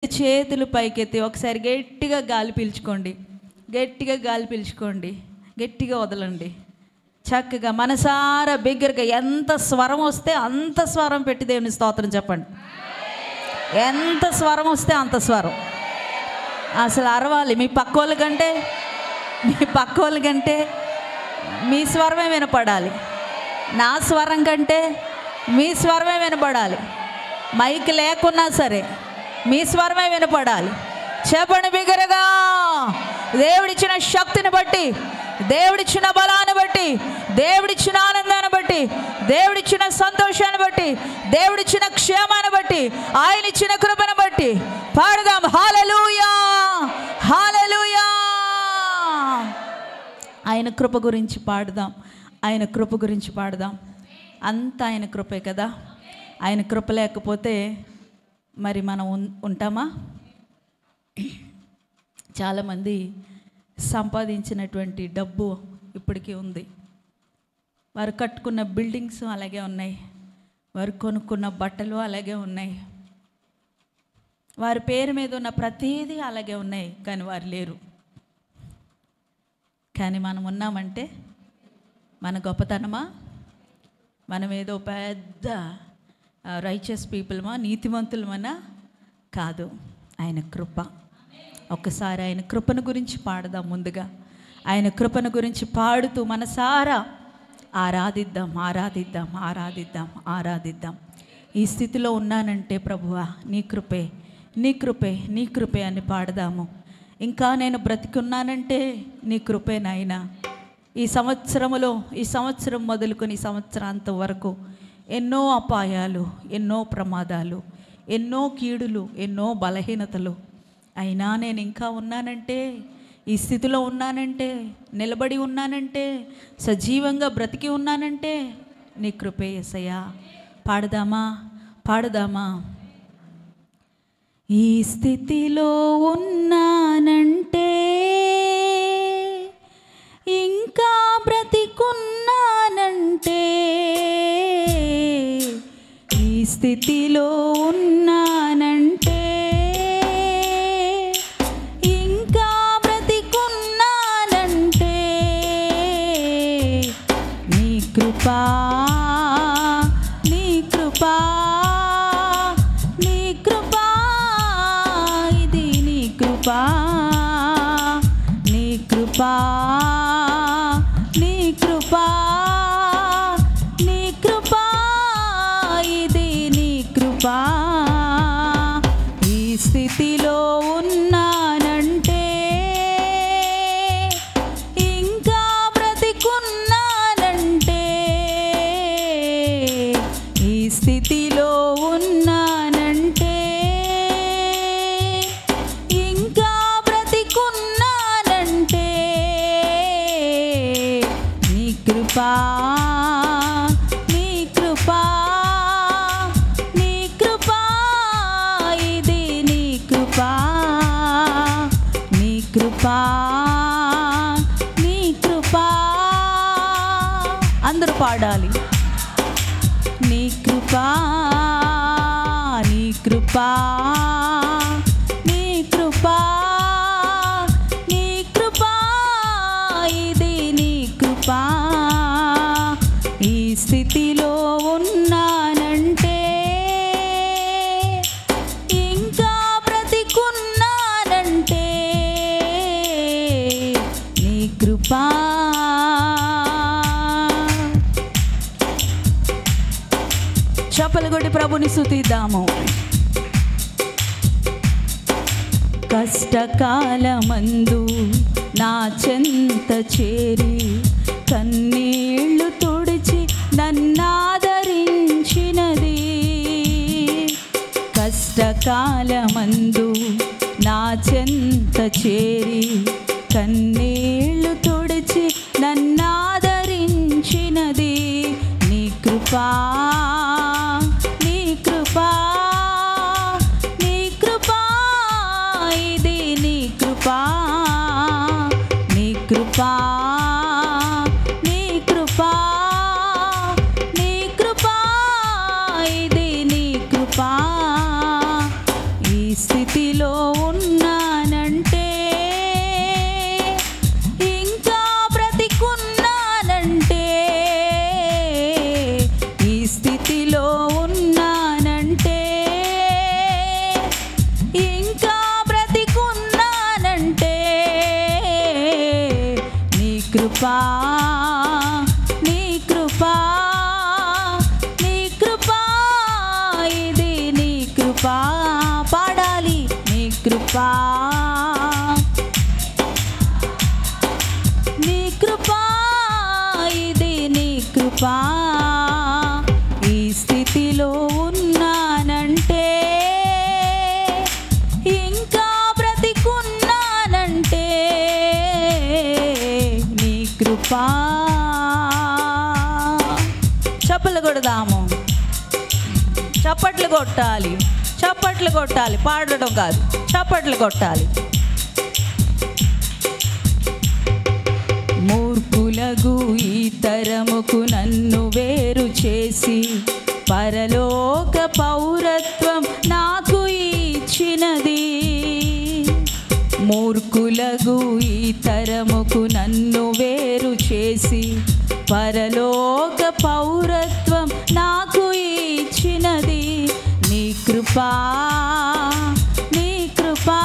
చేతులు పైకెత్తి ఒకసారి గట్టిగా గాలి పీల్చుకోండి. గట్టిగా గాలి పీల్చుకోండి. గట్టిగా వదలండి. చక్కగా మనసారా బిగ్గరగా ఎంత స్వరం వస్తే అంత స్వరం పెట్టి దేవుని స్తోత్రం చెప్పండి. ఎంత స్వరం వస్తే అంత స్వరం. అసలు అరవాలి. మీ పక్కోళ్ళ కంటే మీ స్వరమే వినపడాలి. నా స్వరం కంటే మీ స్వరమే వినపడాలి. మైక్ లేకున్నా సరే మీ స్వరమే వినపడాలి. చెప్పండి బిగ్గరగా. దేవుడిచ్చిన శక్తిని బట్టి, దేవుడిచ్చిన బలాన్ని బట్టి, దేవుడిచ్చిన ఆనందాన్ని బట్టి, దేవుడిచ్చిన సంతోషాన్ని బట్టి, దేవుడిచ్చిన క్షేమాన్ని బట్టి, ఆయన ఇచ్చిన కృపను బట్టి పాడదాం. హల్లెలూయా, హల్లెలూయా. ఆయన కృప గురించి పాడదాం. ఆయన కృప గురించి పాడదాం. అంతా ఆయన కృపే కదా. ఆయన కృప లేకపోతే మరి మనం ఉంటామా? చాలామంది సంపాదించినటువంటి డబ్బు ఇప్పటికీ ఉంది. వారు కట్టుకున్న బిల్డింగ్స్ అలాగే ఉన్నాయి. వారు కొనుక్కున్న బట్టలు అలాగే ఉన్నాయి. వారి పేరు మీద ఉన్న ప్రతీదీ అలాగే ఉన్నాయి. కానీ వారు లేరు. కానీ మనం ఉన్నామంటే మన గొప్పతనమా? మనం ఏదో పెద్ద రైచియస్ పీపుల్మా, నీతిమంతులమనా? కాదు. ఆయన కృప. ఒక్కసారి ఆయన కృపను గురించి పాడదాం. ముందుగా ఆయన కృపను గురించి పాడుతూ మనసారా ఆరాధిద్దాం, ఆరాధిద్దాం, ఆరాధిద్దాం, ఆరాధిద్దాం. ఈ స్థితిలో ఉన్నానంటే ప్రభువా నీ కృపే, నీ కృపే, నీ కృపే అని పాడదాము. ఇంకా నేను బ్రతికున్నానంటే నీ కృపే నాయనా. ఈ సంవత్సరం మొదలుకొని ఈ సంవత్సరాంతం వరకు ఎన్నో అపాయాలు, ఎన్నో ప్రమాదాలు, ఎన్నో కీడులు, ఎన్నో బలహీనతలు. అయినా నేను ఇంకా ఉన్నానంటే, ఈ స్థితిలో ఉన్నానంటే, నిలబడి ఉన్నానంటే, సజీవంగా బ్రతికి ఉన్నానంటే నీ కృపే యేసయ్యా. పాడదామా, పాడదామా. ఈ స్థితిలో ఉన్నానంటే, ఇంకా బ్రతికున్నానంటే, ఈ స్థితిలో ఉన్నానంటే, ఇంకా బ్రతికున్నానంటే నీ కృపా, నీ కృపా, నీ కృపా, ఇది నీ కృపా, నీ కృపా, నీ కృపా, నీ కృపా, ఇది నీ కృపా. ఈ స్థితిలో ఉన్నానంటే, ఇంకా బ్రతికున్నానంటే, ఈ స్థితిలో ఉన్నానంటే, ఇంకా బ్రతికున్నానంటే నీ కృపా, నీ కృపా, నీ కృపా, ఇది నీ కృపా, నీ కృపా, నీ కృపా. అందరూ పాడాలి. నీ కృపా, నీ కృపా, నీ కృపా, నీ కృపా, ఇది నీ కృపా. ఈ స్థితిలో ఉన్నానంటే, ఇంకా బ్రతికున్నానంటే నీ కృపా. చప్పలు కొట్టి ప్రభుని స్తుతిద్దాము. కష్టకాలమందు నా చెంత చేరి కన్నీళ్లు తుడిచి నన్నాదరించినది. కష్టకాలమందు నా చెంత చేరి కన్నీళ్లు తుడిచి నన్నాదరించినది నీ కృపా, నీ కృపా, నీ కృపా, ఇది నీ కృపా, నీ కృపా, నీ కృపా, నీ కృపా, ఇది నీ కృపా. ఈ స్థితిలో స్థితిలో ఉన్నానంటే, ఇంకా బ్రతికున్నానంటే, ఈ స్థితిలో ఉన్నానంటే, ఇంకా బ్రతికున్నానంటే, నీ కృపా, నీ కృపా, నీ కృపా, ఇది నీ కృపా. పాడాలి. నీ కృపా, నీ కృపా, ఇది నీ కృపా. ఈ స్థితిలో ఉన్నానంటే, ఇంకా బ్రతికున్నానంటే, నీ కృపా. చప్పట్లు కొడదాము. చప్పట్లు కొట్టాలి, చప్పట్లు కొట్టాలి. పాడడం కాదు, చప్పట్లు కొట్టాలి. మూర్ఖులగు ఈ తరముకు నన్ను వేరు చేసి, పరలోక పౌరత్వం నాకు ఇచ్చినది. మూర్ఖులగు ఈ తరముకు నన్ను వేరు చేసి, పరలోక పౌరత్వం నాకు ఇచ్చినది. నీ కృపా, నీ కృపా,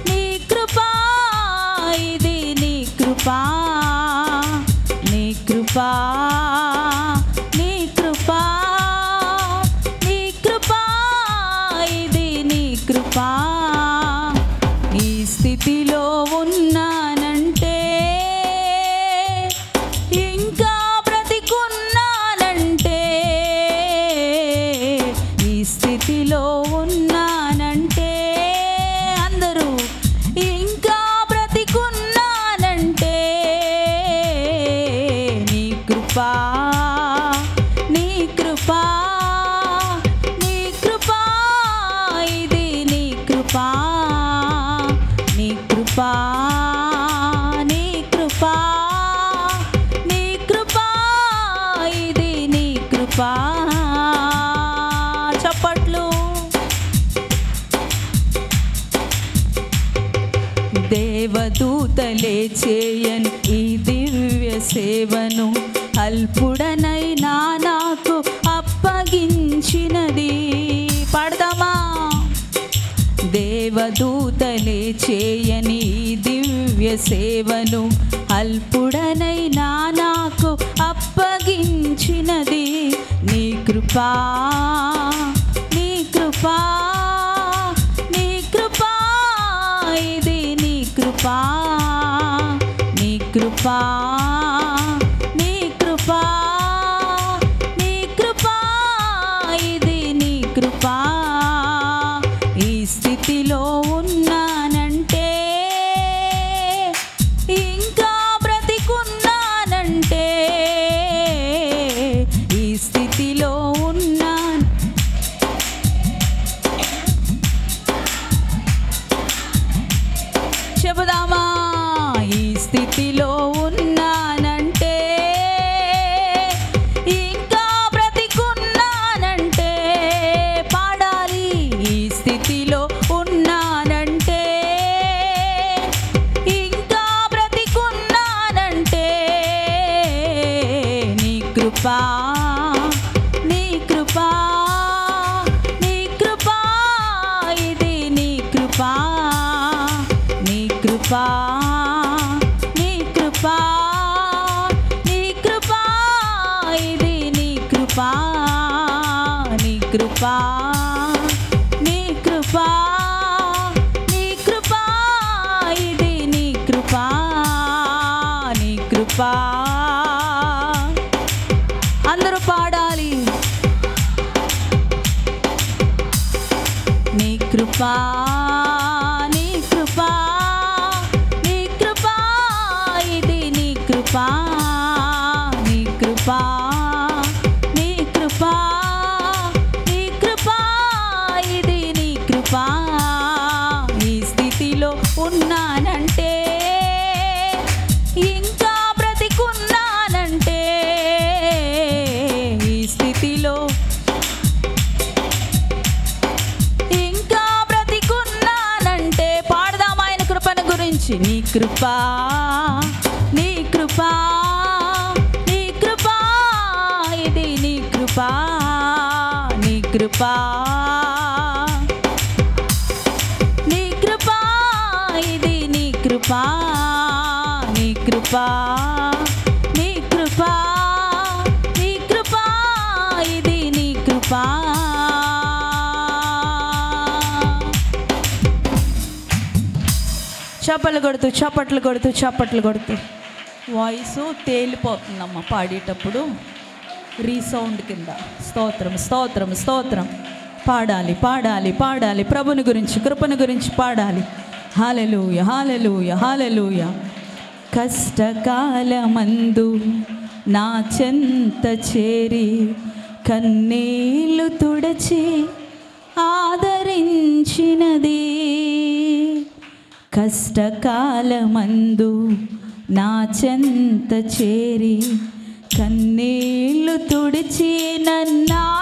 నీ కృపా, ఇది నీ కృపా. నీ కృపా, నీ కృపా, నీ కృపా, ఇది నీ కృపా. ఈ స్థితిలో ఉన్నానంటే, ఇంకా బ్రతికున్నానంటే, ఈ స్థితిలో ఉన్నానంటే, అందరూ ఇంకా బ్రతికున్నానంటే, నీ కృపా, నీ కృపా, నీ కృపా, ఇది నీ కృపా. నీ కృపా, నీ కృపా, నీ కృపా, ఇది నీ కృపా. చప్పట్లు. దేవదూతలే చేయని ఈ దివ్య సేవను అల్పుడనైనా నాకు అప్పగించినది. పాడదామా? దేవదూతలే చేయని ఈ దివ్య సేవను అల్పుడనైనా నాకు అప్పగించినది. నీ కృపా, నీ కృపా, నీ కృపా, ఇది నీ కృపా. నీ కృపా, నీ కృపా, నీ కృపా, ఇది నీ కృపా. ఈ స్థితిలో ఉన్నానంటే, ఇంకా బ్రతికున్నానంటే, ఈ స్థితిలో ఉన్నాను. చెబుదామా? ఈ స్థితిలో ఉన్నానంటే, ఇంకా బ్రతికున్నానంటే, పాడాలి. ఈ స్థితిలో ఉన్నానంటే, ఇంకా బ్రతికున్నానంటే, నీ కృపా, నీ కృపా, నీ కృపా, ఇది నీ కృపా. నీ కృపా, నీ కృపా, నీ కృపా, ఇది నీ కృపా. నీ కృపా, నీ కృపా, నీ కృపా, ఇది నీ కృపా. నీ కృపా. అందరూ పాడాలి. నీ కృపా, నీ కృపా, నీ కృపా, ఇది నీ కృపా. నీ కృపా, నీ కృపా, నీ కృపా, ఇది నీ కృపా. ఈ స్థితిలో ఉన్నానంటే, ఇంకా బ్రతికున్నానంటే, ఈ స్థితిలో ఇంకా బ్రతి నుంచి నీ కృపా, నీ కృపా, నీ కృపా, ఇది నీ కృపా, నీ కృపా, నీ కృపా, ఇది నీ కృపా, నీ కృపా, నీ కృపా, నీ కృపా, ఇది నీ కృపా. చప్పట్లు కొడుతూ చప్పట్లు కొడుతూ చప్పట్లు కొడుతూ వాయిస్ తేలిపోతుందమ్మా పాడేటప్పుడు రీసౌండ్ కింద. స్తోత్రం స్తోత్రం స్తోత్రం. పాడాలి పాడాలి పాడాలి, ప్రభుని గురించి కృపను గురించి పాడాలి. హల్లెలూయా హల్లెలూయా హల్లెలూయా. కష్టకాలమందు నా చెంత చేరి కన్నీళ్లు తుడచి ఆదరించినది. కష్టకాలమందు నా చెంత చేరి కన్నీళ్లు తుడిచి నన్నాదరించినది.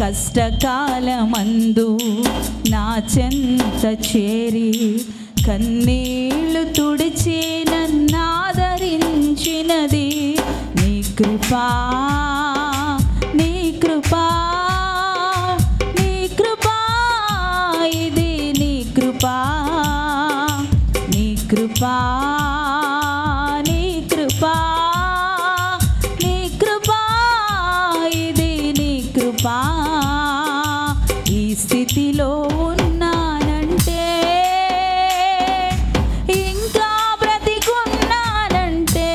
కష్టకాలమందు నా చెంత చేరి కన్నీళ్లు తుడిచి నన్నాదరించినది. నీ కృపా, నీ కృపా, నీ కృపా, ఇది నీ కృపా, నీ కృపా, నీ కృపా, నీ కృపా, ఇది నీ కృపా. ఈ స్థితిలో ఉన్నానంటే, ఇంకా బ్రతికున్నానంటే,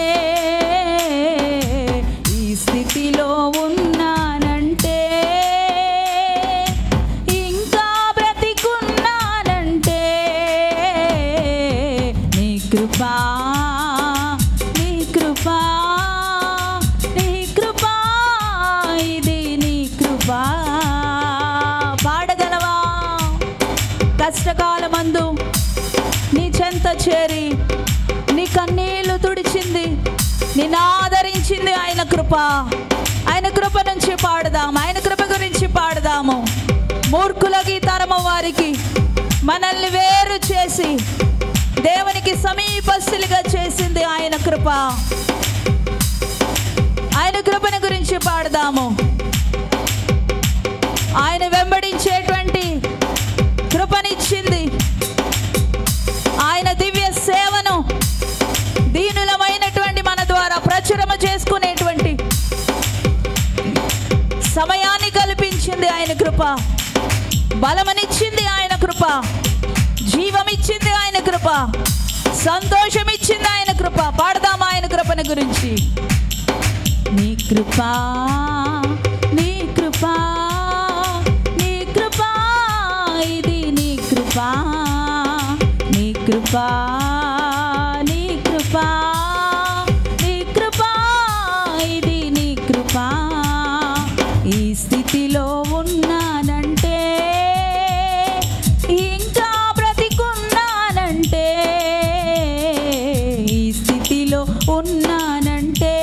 ఈ స్థితిలో ఉన్నానంటే, ఇంకా బ్రతికున్నానంటే, నీ కృపా, నీ కృపా, నీ కృపా, ఇది నీ కృపా. పాడగలవా? కష్టకాలమందు నీ చెంత చేరి నీ కన్నీళ్లు తుడిచింది, నిన్ను ఆదరించింది ఆయన కృప. ఆయన కృప నుంచి పాడదాము, ఆయన కృప గురించి పాడదాము. మూర్ఖులకి తరము వారికి మనల్ని వేరు చేసి దేవునికి సమీపస్తులుగా చేసింది ఆయన కృప. ఆయన కృపను గురించి పాడదాము. ఆయన వెంబడించేటువంటి కృపనిచ్చింది. ఆయన దివ్య సేవను దీనులమైనటువంటి మన ద్వారా ప్రచురము చేసుకునేటువంటి సమయాన్ని కల్పించింది ఆయన కృప. బలమనిచ్చింది ఆయన కృప. జీవమిచ్చింది ఆయన కృప. సంతోషమిచ్చింది ఆయన కృప. పాడదాం ఆయన కృపను గురించి. నీ కృపా, నీ కృపా, నీ కృపా, ఇది నీ కృపా, నీ కృపా, నీ కృపా, నీ కృపా, ఇది నీ కృపా. ఈ స్థితిలో ఉన్నానంటే, ఇంకా బ్రతికున్నానంటే, ఈ స్థితిలో ఉన్నానంటే,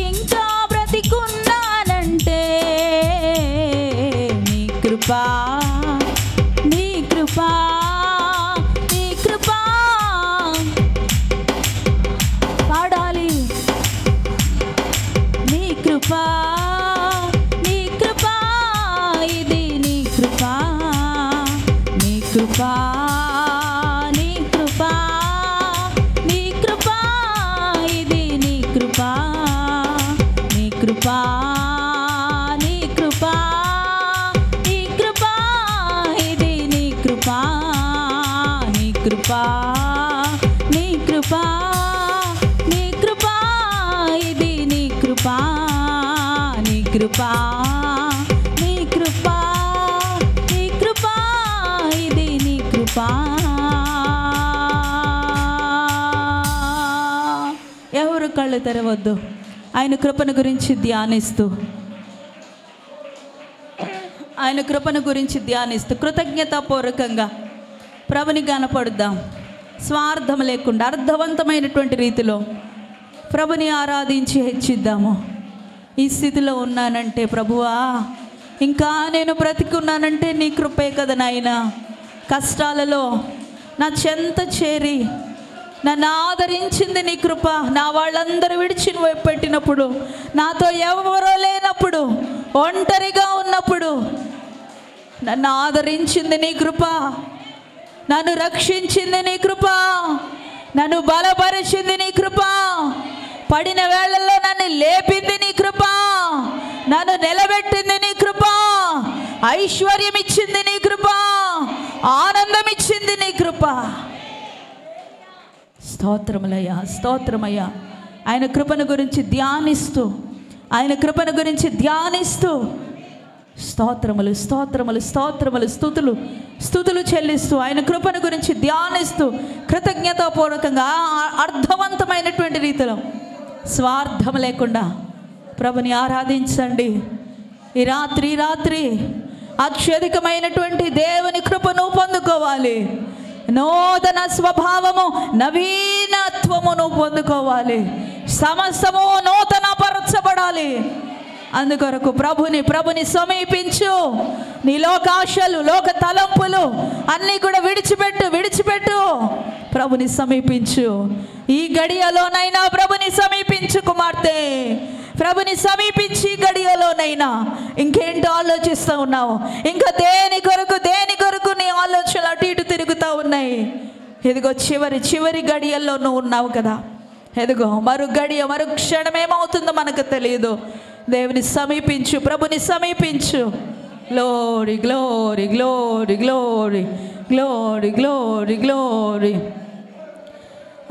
ఇంకా బ్రతికున్నానంటే, నీ కృపా, నీ కృపా, నీ కృపా. పాడాలి. నీ కృపా, నీ కృపా, ఇది నీ కృపా, నీ కృపా, నీ కృపా, నీ కృపా, ఇది నీ కృపా, నీ కృపా, నీ కృపా, నీ కృపా, ఇది నీ కృపా, నీ కృపా, నీ కృపా, నీ కృపా, ఇది నీ కృపా, నీ కృపా, నీ కృపా, నీ కృపా, ఇది నీ కృపా. ఎవరు కళ్ళు తెరవద్దు. ఆయన కృపను గురించి ధ్యానిస్తూ, ఆయన కృపను గురించి ధ్యానిస్తూ కృతజ్ఞతాపూర్వకంగా ప్రభుని కనపడుద్దాం. స్వార్థం లేకుండా అర్థవంతమైనటువంటి రీతిలో ప్రభుని ఆరాధించి హెచ్చిద్దాము. ఈ స్థితిలో ఉన్నానంటే ప్రభువా, ఇంకా నేను బ్రతికున్నానంటే నీ కృపే కదా నాయనా. కష్టాలలో నా చెంత చేరి నన్ను ఆదరించింది నీ కృప. నా వాళ్ళందరూ విడిచి పెట్టినప్పుడు, నాతో ఎవరో లేనప్పుడు, ఒంటరిగా ఉన్నప్పుడు నన్ను ఆదరించింది నీ కృప. నన్ను రక్షించింది నీ కృప. నన్ను బలపరిచింది నీ కృప. పడిన వేళల్లో నన్ను లేపింది నీ కృప. నన్ను నిలబెట్టింది నీ కృప. ఐశ్వర్యం ఇచ్చింది నీ కృప. ఆనందం ఇచ్చింది నీ కృప. స్తోత్రములయ్యా, స్తోత్రమయ్యా. ఆయన కృపను గురించి ధ్యానిస్తూ, ఆయన కృపను గురించి ధ్యానిస్తూ స్తోత్రములు, స్తోత్రములు, స్తోత్రములు, స్తుతులు చెల్లిస్తూ, ఆయన కృపను గురించి ధ్యానిస్తూ కృతజ్ఞతాపూర్వకంగా అర్థవంతమైనటువంటి రీతిలో స్వార్థం లేకుండా ప్రభుని ఆరాధించండి. ఈ రాత్రి అత్యధికమైనటువంటి దేవుని కృపను పొందుకోవాలి. నూతన స్వభావము, నవీనత్వమును పొందుకోవాలి. సమస్తము నూతన పరచబడాలి. అందుకొరకు ప్రభుని సమీపించు. నీ లోకాశలు, లోక తలంపులు అన్నీ కూడా విడిచిపెట్టు. ప్రభుని సమీపించు. ఈ గడియలోనైనా ప్రభుని సమీపించు కుమార్తె. ప్రభుని సమీపించి గడియలోనైనా ఇంకేంటో ఆలోచిస్తూ ఉన్నావు? ఇంకా దేని కొరకు నీ ఆలోచనలు అటు ఇటు తిరుగుతూ ఉన్నాయి. ఎదుగో చివరి గడియల్లో నువ్వు ఉన్నావు కదా. ఎదుగో మరు క్షణం ఏమవుతుందో మనకు తెలియదు. దేవుని సమీపించు, ప్రభుని సమీపించు. Glory glory glory glory glory glory glory.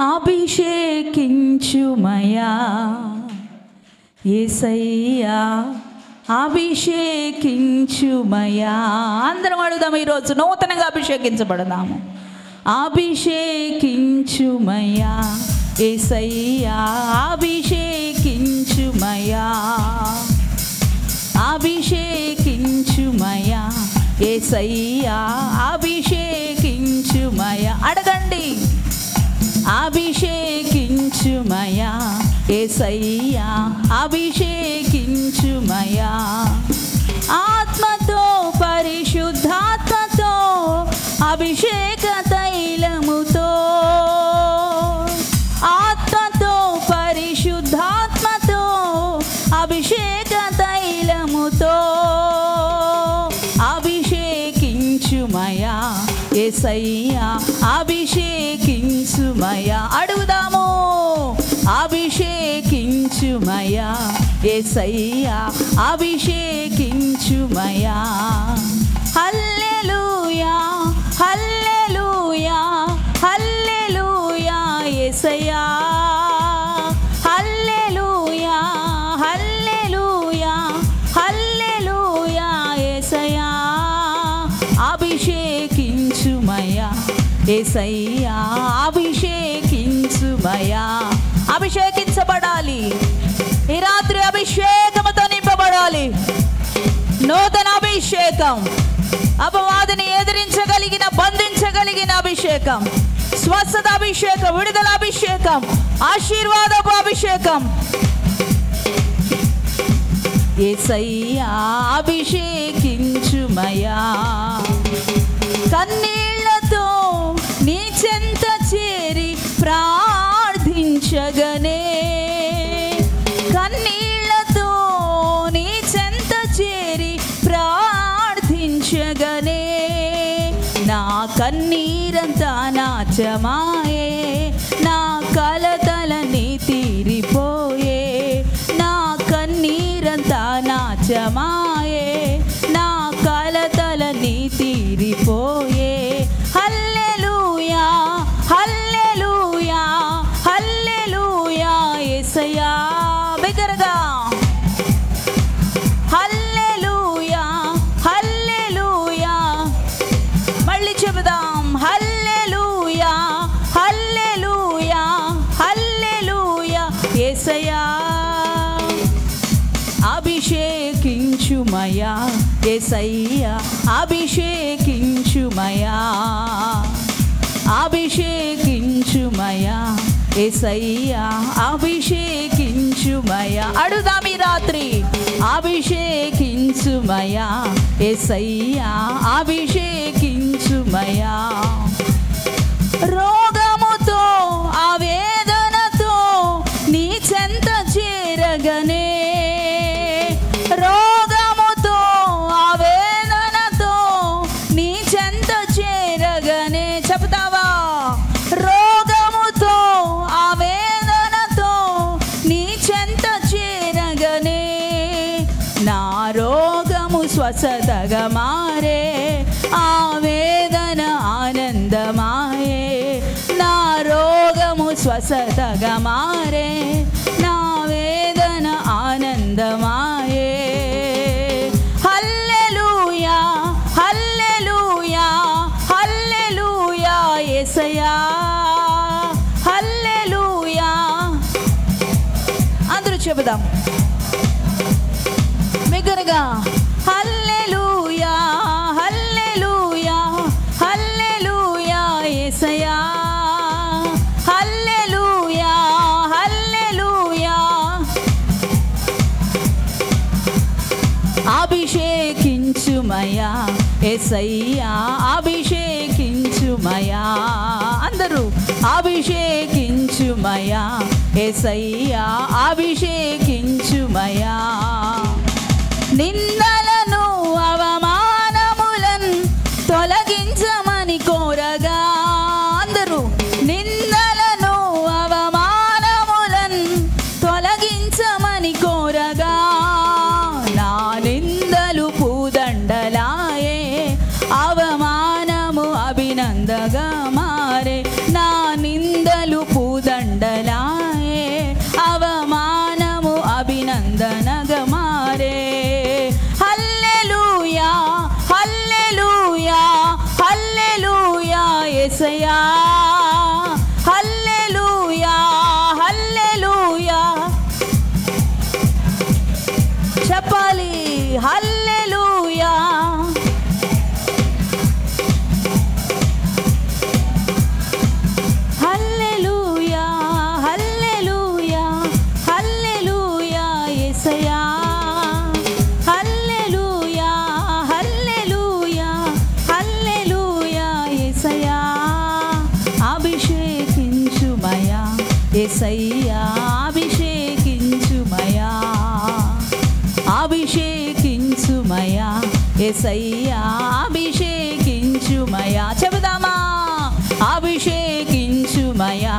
అభిషేకించుమయా యేసయ్యా, అభిషేకించుమయా. అందరం అడుగుదాం, ఈరోజు నూతనంగా అభిషేకించబడదాము. అభిషేకించుమయా యేసయ్యా, అభిషేకించుమయా, అభిషేకించుమయా యేసయ్యా, అభిషేకించుమయా. అడగండి. అభిషేకించుమయా యేసయ్యా, అభిషేకించుమయా. ఆత్మతో, పరిశుద్ధాత్మతో, అభిషేక తైలముతో, ఆత్మతో, పరిశుద్ధాత్మతో, అభిషేక తైలముతో అభిషేకించుమయా యేసయ్యా, అభిషేకించుమయా. అడుగుదాము. అభిషేకించుమయా యేసయ్యా, అభిషేకించుమయా. హల్లెలూయా, హల్లెలూయా, హల్లెలూయా యేసయ్యా. హల్లెలూయా, హల్లెలూయా, హల్లెలూయా యేసయ్యా. అభిషేకించుమయా యేసయ్యా, అభిషేకించుమయా. అభిషేకించబడాలి. ఈ రాత్రి అభిషేకముతో నింపబడాలి. నూతన అభిషేకం, అపవాదిని ఎదిరించగలిగిన, బంధించగలిగిన అభిషేకం, స్వస్థత అభిషేకం, విడుదల అభిషేకం, ఆశీర్వాదపు అభిషేకం. యేసయ్యా, అభిషేకించుమయా. కన్నీళ్లతో నీ చెంత చేరి ప్రార్థించగనే, కన్నీళ్లతో నీ చెంత చేరి ప్రార్థించగనే. నా కన్నీరంతా నాచమాయే, నా కలతలని తీరిపోయే. నా కన్నీరంతా నాచమాయే, నా కలతలని తీరిపోయే. హల్లెలూయా, హల్లెలూయా, హల్లెలూయా యేసయ్యా. బిగ్గరగా హల్లెలూయా, హల్లెలూయా. మళ్ళీ చెబుదాం. హల్లెలూయా, హల్లెలూయా, హల్లెలూయా యేసయ్యా. అభిషేకించుమయా యేసయ్యా, అభిషేకించుమయా, అభిషేకించుమయా యేసయ్యా, అభిషేకించుమయా. అడుగుదాం ఈ రాత్రి. అభిషేకించుమయా యేసయ్యా, అభిషేకించు అభిషేకించుమయా. రోగముతో ఆవేదనతో నీ చెంత చేరగనే, రోగముతో ఆవేదనతో నీ చెంత చేరగనే. చెప్తావా? రోగముతో ఆవేదనతో నీ చెంత చేరగనే, నా రోగము స్వస్థతగా మారే, ఆవేదన ఆనందమాయే. నా రోగము స్వస్థతగా మారే, నా వేదన ఆనందమాయే. హల్లెలూయా హల్లెలూయా హల్లెలూయా యేసయ్యా హల్లెలూయా. అందరూ చెబుదాం మిగరగా. హల్లెలూయా హల్లెలూయా హల్లెలూయా యేసయ్యా హల్లెలూయా హల్లెలూయా. అభిషేకించుమయా యేసయ్యా అభిషేకించుమయా. అందరూ అభిషేకించుమయా యేసయ్యా అభిషేకించుమయా. నిందలను అవమానములను తొలగించమని కోరగా. అందరూ నిందలను అవమానములను తొలగించమని కోరగా, నా నిందలు పూదండలాయే, అవమానము అభినందగా మారే. నా నిందలు పూదండలాయే, అవమానము అభినందనగా మారే. హల్లెలూయా హల్లెలూయా హల్లెలూయా యేసయ్యా హల్లెలూయా హల్లెలూయా. చెప్పాలి హల్లెలూయా. హల్లెలూయా హల్లెలూయా హల్లెలూయా యేసయ్యా హల్లెలూయా హల్లెలూయా హల్లెలూయా యేసయ్యా. అభిషేకించుమయా యేసయ్యా అభిషేకించుమయా. అభిషేకించుమయా యేసయ్యా అభిషేకించుమయా. చెబుదామా? అభిషేకించుమయా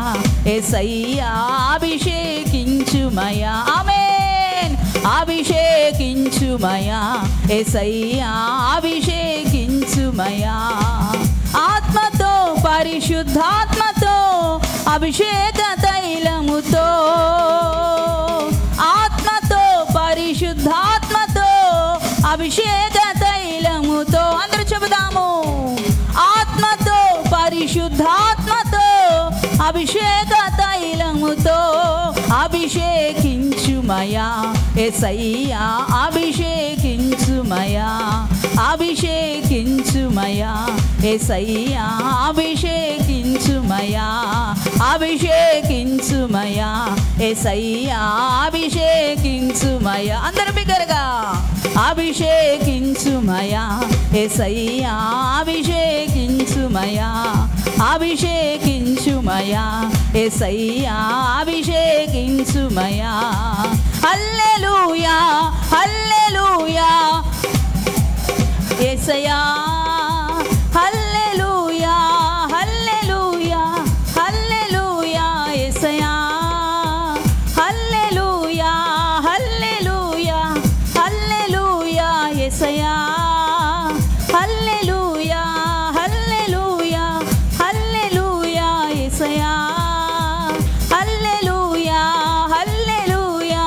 యేసయ్యా అభిషేకించుమయా. ఆమేన్. అభిషేకించుమయా యేసయ్యా అభిషేకించుమయా. ఆత్మతో పరిశుద్ధాత్మతో అభిషేక తైలముతో, ఆత్మతో పరిశుద్ధాత్మతో అభిషేక తైలముతో. అందరూ చెబుదాము. ఆత్మతో పరిశుద్ధాత్మతో అభిషేక తైలముతో అభిషేకించుమయా యేసయ్యా అభిషేకించుమయా. అభిషేకించుమయా యేసయ్యా అభిషేకించుమయా. అభిషేకించుమయా యేసయ్యా అభిషేకించుమయా. అందరూ బిగ్గరగా అభిషేకించుమయా యేసయ్యా అభిషేకించుమయా. అభిషేకించుమయా యేసయ్యా అభిషేకించుమయా. హల్లెలూయా హల్లెలూయా యేసయ్యా హల్లెలూయా హల్లెలూయా హల్లెలూయా యేసయ్యా హల్లెలూయా హల్లెలూయా హల్లెలూయా యేసయ్యా హల్లెలూయా హల్లెలూయా హల్లెలూయా యేసయ్యా హల్లెలూయా హల్లెలూయా.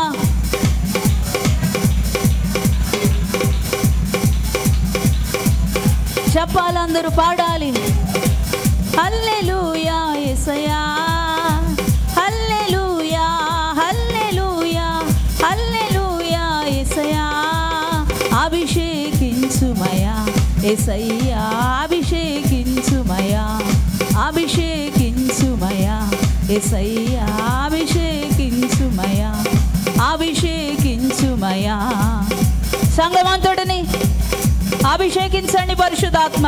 చెప్పాలందరూ పాడాలి. హల్లెలూయా యేసయ్యా హల్లెలూయా హల్లెలూయా హల్లెలూయా యేసయ్యా. అభిషేకించుమయా యేసయ్యా అభిషేకించుమయా. అభిషేకించుమయా యేసయ్యా అభిషేకించుమయా. అభిషేకించుమయా. సంగమంతుడిని అభిషేకించండి పరిశుద్ధాత్మ.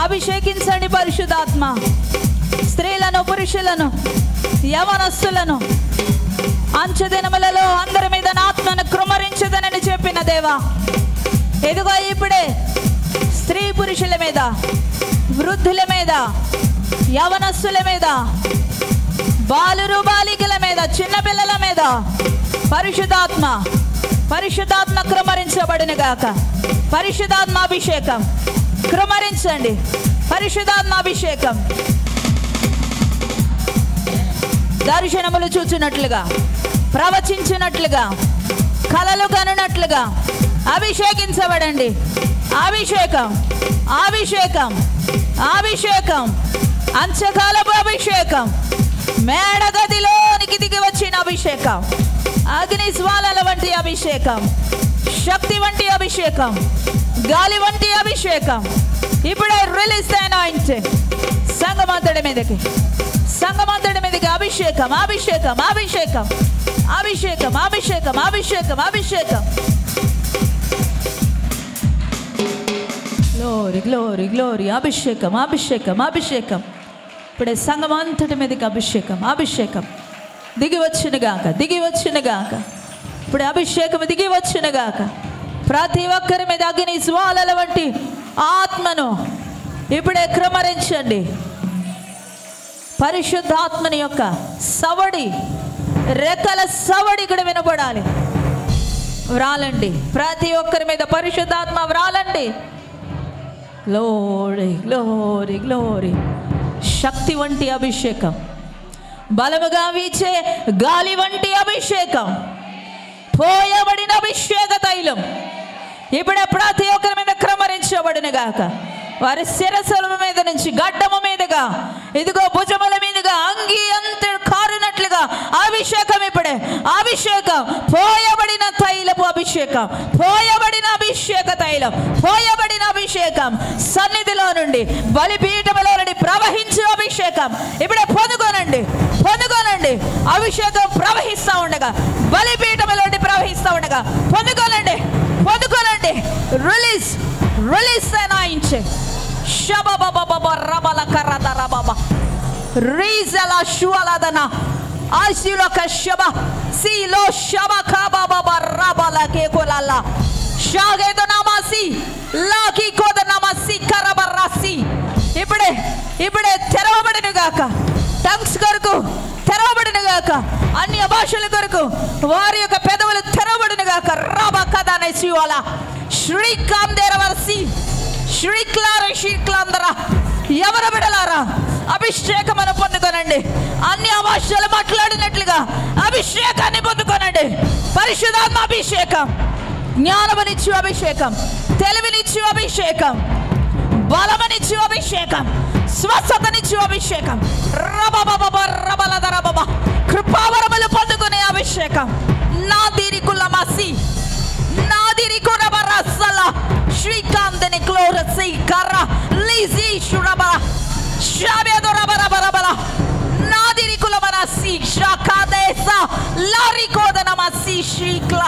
అభిషేకించండి పరిశుద్ధాత్మ. స్త్రీలను, పురుషులను, యవనస్తులను అంచె దినములలో అందరి మీద నా ఆత్మను కృమ్మరించదనని చెప్పిన దేవా, ఎదుగో ఇప్పుడే స్త్రీ పురుషుల మీద, వృద్ధుల మీద, యవనస్తుల మీద, బాలురు బాలికల మీద, చిన్నపిల్లల మీద పరిశుద్ధాత్మ కృమ్మరించబడును గాక. పరిశుద్ధాత్మ అభిషేకం కృమ్మరించండి. పరిశుద్ధాత్మ అభిషేకం దర్శనములు చూచినట్లుగా, ప్రవచించినట్లుగా, కలలు కనునట్లుగా అభిషేకించబడండి. అభిషేకం, అభిషేకం, అభిషేకం, అంచకాలపు అభిషేకం, మేడగదిలోనికి దిగి వచ్చిన అభిషేకం, అగ్ని జ్వాలల వంటి అభిషేకం, శక్తి వంటి అభిషేకం, గాలి వంటి అభిషేకం ఇప్పుడే రిలీజ్ ద అనాయింటింగ్. సంగమంతడి మీదకి అభిషేకం, అభిషేకం, అభిషేకం, అభిషేకం, అభిషేకం, అభిషేకం, అభిషేకం. Glory, glory, glory. అభిషేకం, అభిషేకం, అభిషేకం. ఇప్పుడే సంగమంతటి మీదకి అభిషేకం దిగి వచ్చినగాక, దిగి వచ్చినగాక. ఇప్పుడు అభిషేకం దిగి వచ్చినగాక. ప్రతి ఒక్కరి మీద అగ్ని జ్వాలల వంటి ఆత్మను ఇప్పుడే క్రమరించండి. పరిశుద్ధాత్మని యొక్క సవడి, రెక్కల సవడి ఇక్కడ వినపడాలి. వ్రాలండి, ప్రతి ఒక్కరి మీద పరిశుద్ధాత్మ వ్రాలండి. Glory, glory, glory. శక్తి వంటి అభిషేకం, బలముగా వీచే గాలి వంటి అభిషేకం, పోయబడిన అభిషేక తైలం ఇప్పుడే ప్రతి ఒక్కరి మీద క్రమరించబడిన గాక. వారి శిరస్సుల మీద నుంచి గడ్డము మీదుగా, ఇదిగో భుజముల మీదుగా అంగి అంత కారునట్లుగా అభిషేకం. ఇప్పుడే అభిషేకం, పోయబడిన తైలపు అభిషేకం, పోయబడిన అభిషేక తైలం, పోయబడిన అభిషేకం సన్నిధిలో నుండి, బలిపీఠములో నుండి ప్రవహించే అభిషేకం ఇప్పుడే పొందుకోనండి. అభిషేకం ప్రవహిస్తూ ఉండగా, బలిపీఠములో నుండి ప్రవహిస్తూ ఉండగా పొందుకోనండి. రిలీజ్, రిలీజ్ అనాయించే షబబబబబ రబల కరద రబబ రీజల షువలదన ఆశిలోక షబ సిలో షబ కబబబ రబల కేకోలల షాగేదో నమసి లాకి కోద నమసి కరబరసి. ఇప్పుడే తెరవబడిన గాక. టంగ్స్ కొరకు తెరవబడిన గాక. అన్య భాషల కొరకు వారి యొక్క పెదవులు తెరవబడిన గాక. రబ కదనే శివల శ్రీకాందేరవర్సి శ్రీక్లాందర. ఎవరు బిడలారా అభిషేకమును పొందుకోనండి. అన్య భాషలు మాట్లాడినట్లుగా అభిషేకాన్ని పొందుకోనండి. పరిశుద్ధాత్మ అభిషేకం, జ్ఞానమునిచ్చు అభిషేకం, తెలివినిచ్చు అభిషేకం, బలమునిచ్చు అభిషేకం, స్వస్థతనిచ్చు అభిషేకం, రబబబబ కృపావరములు పొందుకునే అభిషేకం. నాదిరి కులమసి నాదిరి కురబరసల శ్రీకాంతని క్లోరసి కర్ర లీజి షురబర షాబేదొరబరబరబర నాదిరి కులమనసి షకాదేస లారికోదనమసి శ్రీక్ల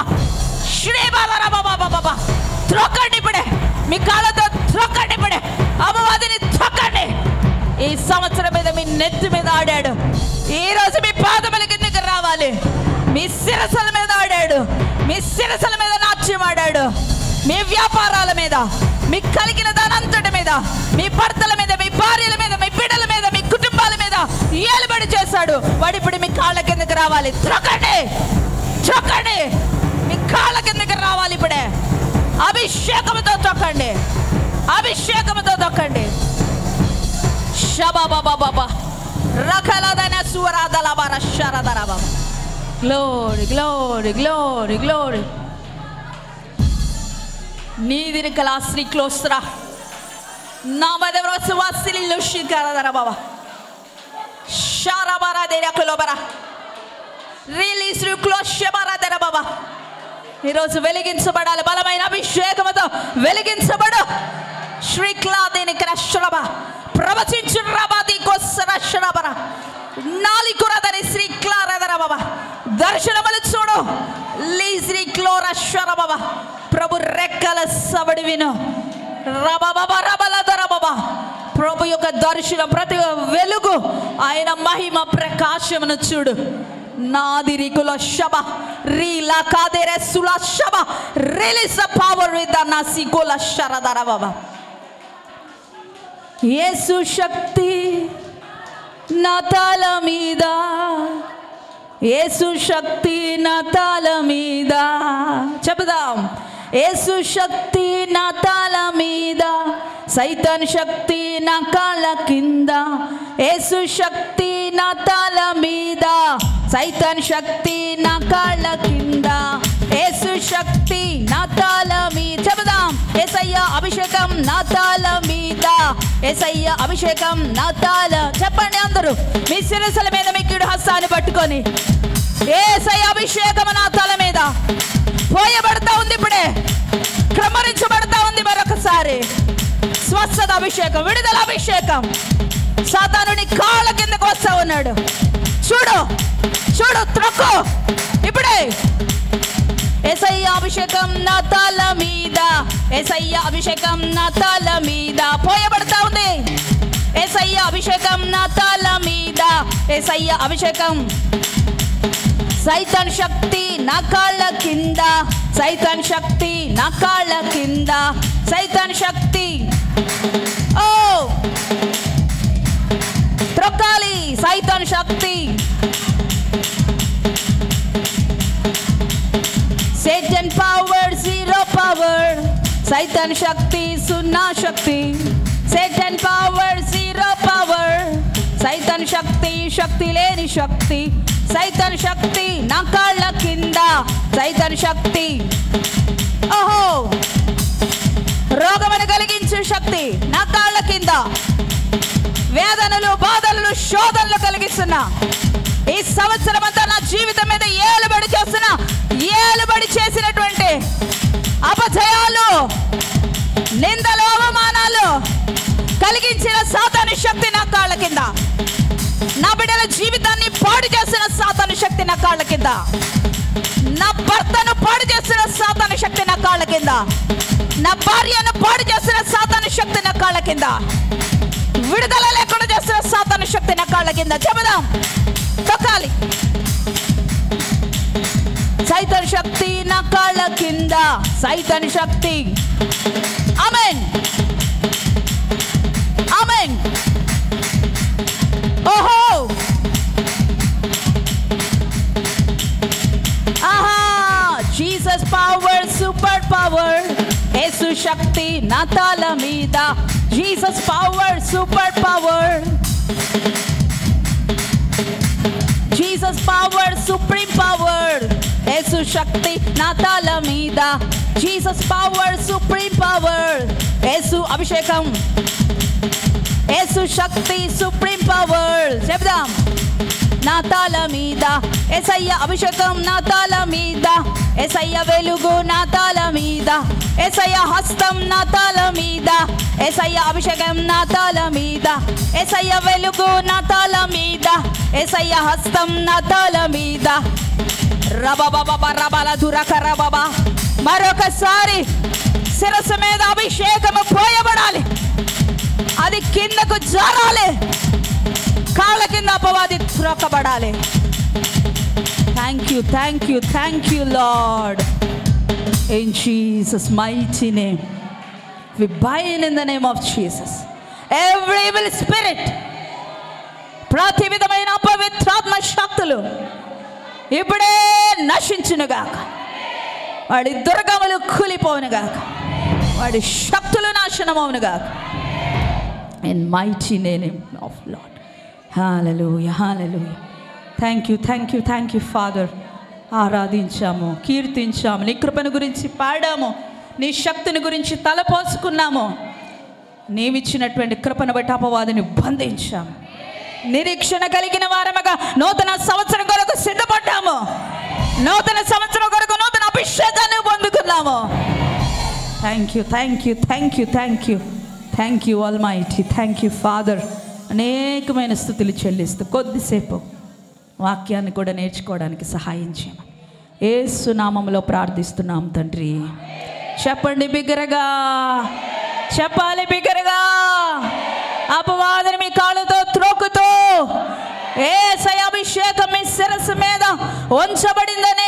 శ్రీబలరబబబబ. త్రొక్కండి ఇప్పుడే, మీ కాళ్ళతో త్రొక్కండి ఇప్పుడే, అపవాదిని త్రొక్కండి. ఈ సంవత్సరం మీద మీ నెత్తి మీద ఆడాడు, ఈ రోజు మీ పాదముల కిందకి రావాలి. మీ శిరస్సుల మీద ఆడాడు, మీ శిరస్సుల మీద నాట్యం ఆడాడు. మీ వ్యాపారాల మీద, మీ కలిగిన దానంతటి మీద, మీ భర్తల మీద, మీ భార్యల మీద, మీ బిడ్డల మీద, మీ కుటుంబాల మీద ఏలుబడి చేశాడు. వాడు ఇప్పుడు మీ కాళ్ళ కిందకి రావాలి. త్రొక్కండి, మీ కాళ్ళ కిందకి రావాలి. ఇప్పుడే అభిషేకముతో తొక్కండి, అభిషేకముతో తొక్కండి. షబాబాబాబా రకలదన సువరాదలబర శరదరబ. Glory, glory, glory, glory. నీదిని కలాశ్రీ క్లోస్త్రా నామదేవరసు వాసిలిలో శిఖరదర బాబా షారబరా దేరకులోబరా రిలీజ్ క్లోషబరాదర బాబా. ఈరోజు వెలిగించబడాలి. బలమైన అభిషేకముతో వెలిగించబడు. శ్రీక్లాదేని క్రశ్రబ ప్రవచించు రబాది కొస్సరశ్రబర నాలికురదని శ్రీక్లారదర బాబా. దర్శనములు చూడు. లీజ్రీ క్లోరశ్వర బాబా. ప్రభు రెక్కల సవడి విను. రబబబ రబలదర బాబా. దర్శనం, ప్రతి వెలుగు ఆయన మహిమ ప్రకాశమును చూడు. నాదిరికుల శబ రీలా కాదేరే సుల శబ release the power with the నాసికుల శరదర బాబా. యేసు శక్తి నా తల మీద, యేసు శక్తి నా తల మీద. చెబుదాం. యేసు శక్తి నా తల మీద, సైతాన్ శక్తి నా కాళ్ళ కింద. యేసు శక్తి నా తల మీద, సైతాన్ శక్తి నా కాళ్ళ కింద. యేసు శక్తి నా తల మీద. చెబుదాం. యేసయ్య అభిషేకం నా తల మీద, యేసయ్య అభిషేకం నా తల. చెప్పండి అందరూ మీ శిరస్సుల మీద మీ కీడు హస్తాన్ని పట్టుకొని, యేసయ్య అభిషేకం నా తల మీద పోయబడతా ఉంది. ఇప్పుడే క్రమరించబడతా ఉంది. మరొకసారి స్వస్థత అభిషేకం, విడుదల అభిషేకం. సాతానుని కాళ్ళ కిందకు వస్తా ఉన్నాడు. చూడు చూడు, త్రొక్కు ఇప్పుడే. యేసయ్య అభిషేకం నా తల మీద, యేసయ్య అభిషేకం నా తల మీద పోయబడతా ఉంది. యేసయ్య అభిషేకం నా తల మీద, యేసయ్య అభిషేకం. సైతాన్ శక్తి నా కాళ్ళ కింద, సైతాన్ శక్తి నా కాళ్ళ కింద. సైతాన్ శక్తి ఓ త్రొక్కాలి. సైతాన్ శక్తి. Satan power, zero power. సైతాన్ శక్తి సున్నా శక్తి. Satan power, zero power. సైతాన్ శక్తి శక్తి లేని శక్తి. సైతాన్ శక్తి నా కాళ్ళ కింద. సైతాన్ శక్తి. ఓహో, రోగమును కలిగించే శక్తి నా కాళ్ళ కింద. వేదనలు, బాధలు, శోధనలు కలిగిస్తున్నా. ఈ సంవత్సరం అంతా నా జీవితం మీద ఏలుబడి చేస్తున్నా. ఏలుబడి చేసినటువంటి అపజయాలు, నిందలు, అవమానాలు కలిగించిన సాతాను శక్తి నా కాళ్ళ కింద. నా బిడ్డల జీవితాన్ని పాడు చేసిన సాతాను శక్తి నా కాళ్ళ కింద. నా భర్తను పాడు చేసిన సాతాను శక్తి నా కాళ్ళ కింద. నా భార్యను పాడు చేసిన సాతాను శక్తి నా కాళ్ళ కింద. విడుదల లేకుండా చేసిన సాతాను శక్తి నా కాళ్ళ కింద. చెబుదాం. తొక్కాలి. సైతాన్ శక్తి నా కాళ్ళ కింద. సైతాన్ శక్తి. ఆమేన్, ఆమేన్. ఓహో, ఆహా. Jesus power, super power. Yesu శక్తి నా తల మీద. Jesus power, super power. Jesus power, supreme power. Yesu శక్తి నా తల మీద. Jesus power, supreme power. Yesu అభిషేకం, యేసు శక్తి, సుప్రీం పవర్. చెప్దాం. నా తల మీద యేసయ్య అభిషేకం నా తల మీద. యేసయ్య వెలుగు నా తల మీద. యేసయ్య హస్తం నా తల మీద. యేసయ్య అభిషేకం నా తల మీద. యేసయ్య వెలుగు నా తల మీద. యేసయ్య హస్తం నా తల మీద. రబబబ రబల దురకర బాబా. మరొకసారి శిరస్సు మీద అభిషేకము పోయబడాలి. అది కిందకు జారాలి. కాళ్ళ కింద అపవాది త్రొక్కబడాలి. Thank you, thank you, thank you lord. In Jesus' mighty name, we bind in the name of Jesus every evil spirit. ప్రతి విధమైన అపవిత్రాత్మ శక్తులు ఇప్పుడే నశించునుగాక. వాడి దుర్గములు కూలిపోవునుగాక. వాడి శక్తులు నాశనమవునుగాక. In mighty name of Lord. Hallelujah, hallelujah. Thank you, thank you, thank you, Father. ఆరాధించాము, కీర్తించాము, నీ కృపను గురించి పాడాము, నీ శక్తిని గురించి తలపోసుకున్నాము. నీవిచ్చినటువంటి కృపను బట్టి అపవాదిని బంధించాము. నిరీక్షణ కలిగిన వారముగా నూతన సంవత్సరం కొరకు సిద్ధపడ్డాము. నూతన సంవత్సరం కొరకు నూతన అభిషేకాన్ని పొందుకున్నాము. Thank you, thank you, thank you, thank you, thank you almighty. Thank you father. అనేకమైన స్తుతులు చెల్లిస్తూ కొద్దిసేపు వాక్యాన్ని కూడా నేర్చుకోవడానికి సహాయం చేయమని యేసు నామములో ప్రార్థిస్తున్నాం తండ్రి. చెప్పండి బిగ్గరగా, చెప్పాలి బిగ్గరగా. అపవాదిని శిరస్సు మీద ఉంచబడిందనే